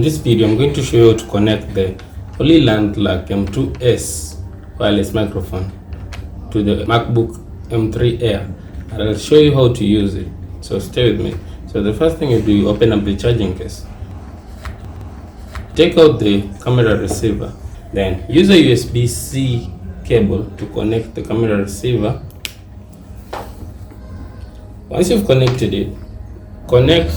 this video, I'm going to show you how to connect the Hollyland Lark M2s wireless microphone to the MacBook M3 Air, and I'll show you how to use it. So stay with me. So the first thing you do, you open up the charging case, take out the camera receiver, then use a USB-C cable to connect the camera receiver. Once you've connected it, connect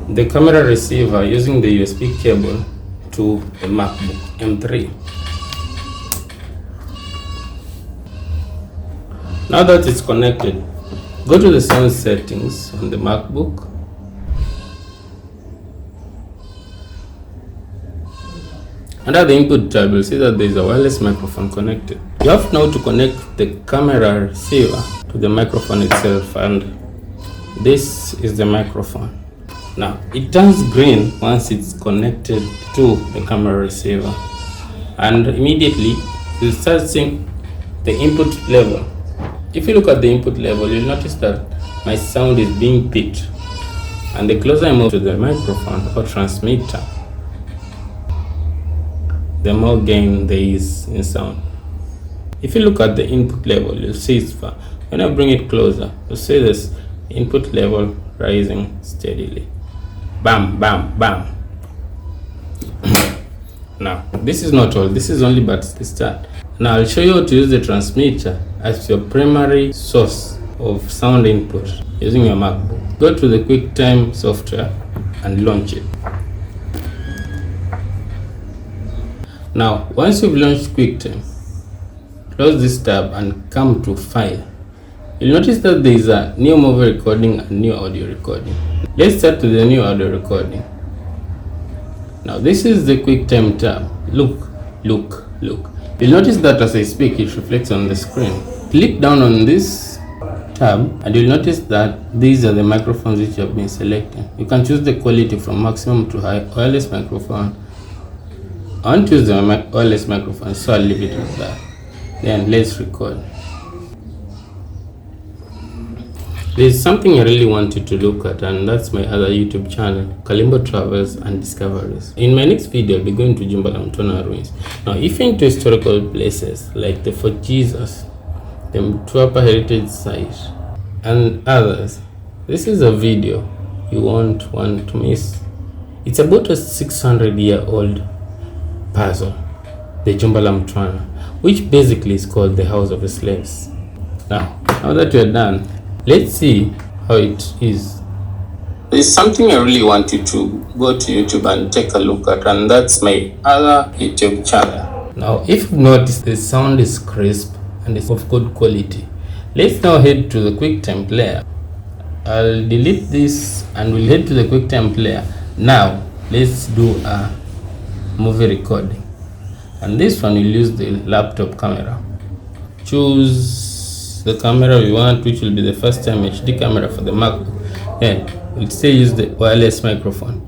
the camera receiver using the USB cable to the MacBook M3. Now that it's connected, go to the sound settings on the MacBook. Under the input tab, you'll see that there is a wireless microphone connected. You have now to connect the camera receiver to the microphone itself, and this is the microphone. Now it turns green once it's connected to the camera receiver, and immediately you start seeing the input level. If you look at the input level, you'll notice that my sound is being picked, and the closer I move to the microphone or transmitter, the more gain there is in sound. If you look at the input level, you'll see it's far. When I bring it closer, you'll see this input level rising steadily. Bam, bam, bam. Now, this is not all. This is only but the start. Now, I'll show you how to use the transmitter as your primary source of sound input using your MacBook. Go to the QuickTime software and launch it. Now, once you've launched QuickTime, close this tab and come to File. You'll notice that there is a new movie recording and new audio recording. Let's start with the new audio recording. Now this is the QuickTime tab. Look. You'll notice that as I speak, it reflects on the screen. Click down on this tab and you'll notice that these are the microphones which have been selected. You can choose the quality from maximum to high. Wireless microphone. I want to use the wireless microphone, so I'll leave it with that. Then let's record. There's something I really wanted to look at, and that's my other YouTube channel, Kalimbo Travels and Discoveries. In my next video, I'll be going to Jumba la Mtwana ruins. Now, if you're into historical places like the Fort Jesus, the Mtwapa Heritage Site, and others, this is a video you won't want to miss. It's about a 600-year-old puzzle, the Jumba la Mtwana, which basically is called the House of the Slaves. Now that we're done, let's see how it is. There's something I really want you to go to YouTube and take a look at, and that's my other YouTube channel. Now, if you've noticed, the sound is crisp and it's of good quality. Let's now head to the QuickTime player. I'll delete this and we'll head to the QuickTime player. Now, let's do a movie recording. And this one, we'll use the laptop camera. Choose the camera we want, which will be the FaceTime HD camera for the MacBook. Then we'll still use the wireless microphone,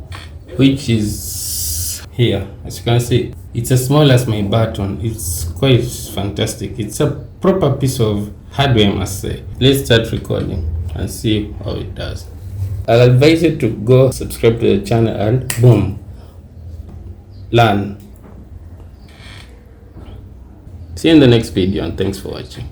which is here. As you can see, it's as small as my button. It's quite fantastic. It's a proper piece of hardware, I must say. Let's start recording and see how it does. I'll advise you to go subscribe to the channel and boom, learn. See you in the next video, and thanks for watching.